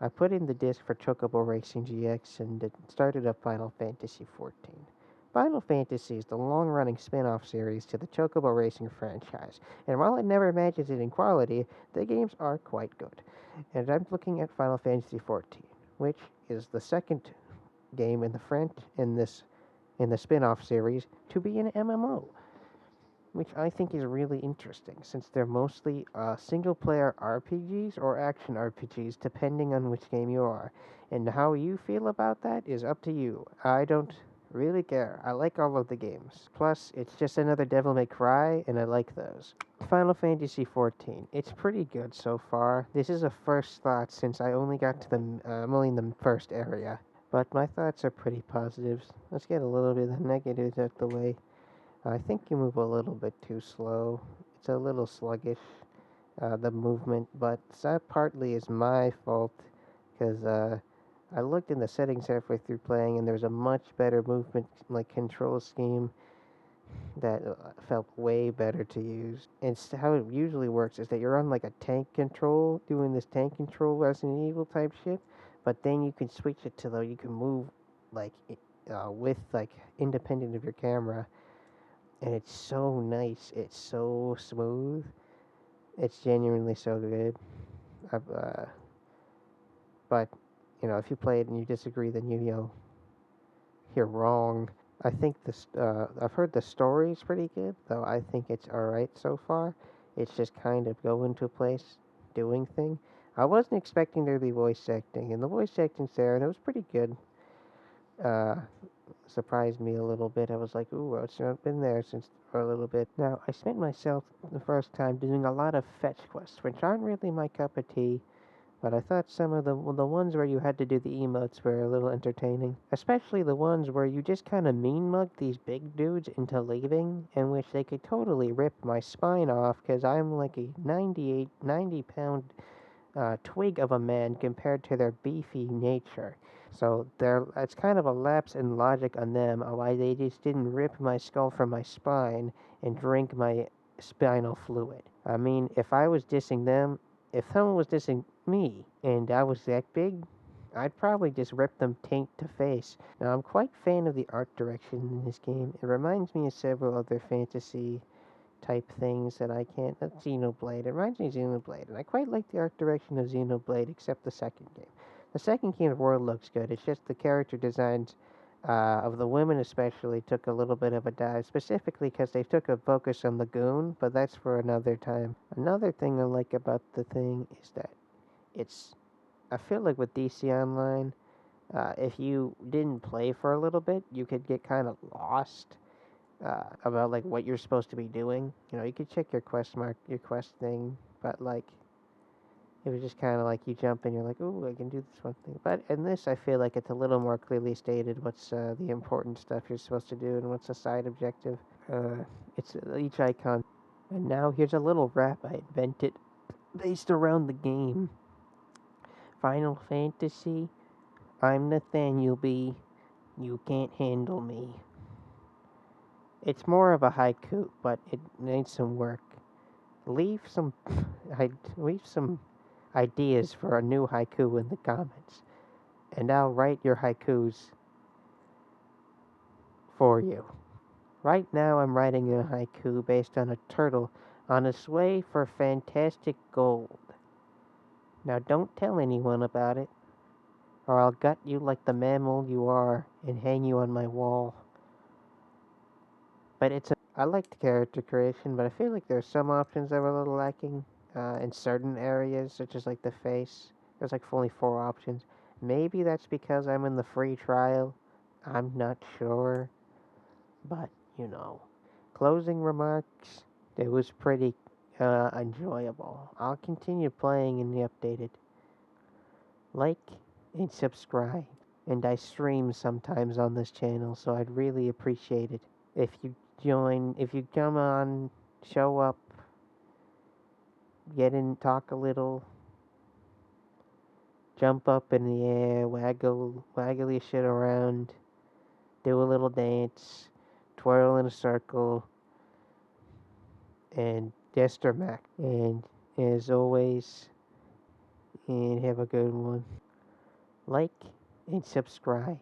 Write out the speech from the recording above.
I put in the disc for Chocabo Racing GX and it started up Final Fantasy XIV. Final Fantasy is the long-running spin-off series to the Chocobo Racing franchise, and while it never matches it in quality, the games are quite good. And I'm looking at Final Fantasy XIV, which is the second game in the spin-off series to be an MMO, which I think is really interesting since they're mostly single-player RPGs or action RPGs, depending on which game you are. And how you feel about that is up to you. I don't really care. I like all of the games. Plus, it's just another Devil May Cry, and I like those. Final Fantasy XIV. It's pretty good so far. This is a first thought since I only got to I'm only in the first area. But my thoughts are pretty positive. Let's get a little bit of the negatives out the way. I think you move a little bit too slow. It's a little sluggish, the movement, but that partly is my fault because I looked in the settings halfway through playing and there's a much better movement like control scheme that felt way better to use. And how it usually works is that you're on like a tank control, doing this tank control Resident Evil type shit, but then you can switch it to you can move like with like independent of your camera, and it's so nice. It's so smooth. It's genuinely so good. I've, but if you play it and you disagree, then you're wrong. I think I've heard the story's pretty good, though I think it's alright so far. It's just kind of going to a place, doing thing. I wasn't expecting there to be voice acting, and the voice acting's there, and it was pretty good. Uh, Surprised me a little bit. I was like, ooh, it's not been there since for a little bit. Now, I spent myself the first time doing a lot of fetch quests, which aren't really my cup of tea. But I thought some of the ones where you had to do the emotes were a little entertaining. Especially the ones where you just kind of mean mug these big dudes into leaving, in which they could totally rip my spine off because I'm like a 90 pound twig of a man compared to their beefy nature. So it's kind of a lapse in logic on them why they just didn't rip my skull from my spine and drink my spinal fluid. I mean, if I was dissing them, if someone was dissing me and I was that big, I'd probably just rip them taint to face. Now, I'm quite fan of the art direction in this game. It reminds me of several other fantasy type things that I can't. That's Xenoblade. It reminds me of Xenoblade, and I quite like the art direction of Xenoblade, except the second game. The second game's world looks good. It's just the character designs of the women, especially, took a little bit of a dive, specifically because they took a focus on the goon, but that's for another time. Another thing I like about the thing is that it's. I feel like with DC Online, if you didn't play for a little bit, you could get kind of lost about like what you're supposed to be doing. You could check your quest thing, but like it was just kind of like you jump and you're like, "Ooh, I can do this one thing." But in this, I feel like it's a little more clearly stated what's the important stuff you're supposed to do and what's a side objective. It's each icon. And now here's a little rap I invented based around the game. Final Fantasy. I'm Nathaniel B. You can't handle me. It's more of a haiku, but it needs some work. Leave some, leave some ideas for a new haiku in the comments, and I'll write your haikus for you. Right now, I'm writing a haiku based on a turtle on its way for fantastic gold. Now, don't tell anyone about it, or I'll gut you like the mammal you are and hang you on my wall. But I like the character creation, but I feel like there are some options that were a little lacking in certain areas, such as like the face. There's like only 4 options. Maybe that's because I'm in the free trial. I'm not sure. But, closing remarks. It was pretty enjoyable. I'll continue playing in the updated. Like and subscribe. And I stream sometimes on this channel, so I'd really appreciate it if you if you come on, show up, get in, talk a little, jump up in the air, waggle your shit around, do a little dance, twirl in a circle, and Mac. And as always, and have a good one. like, and subscribe.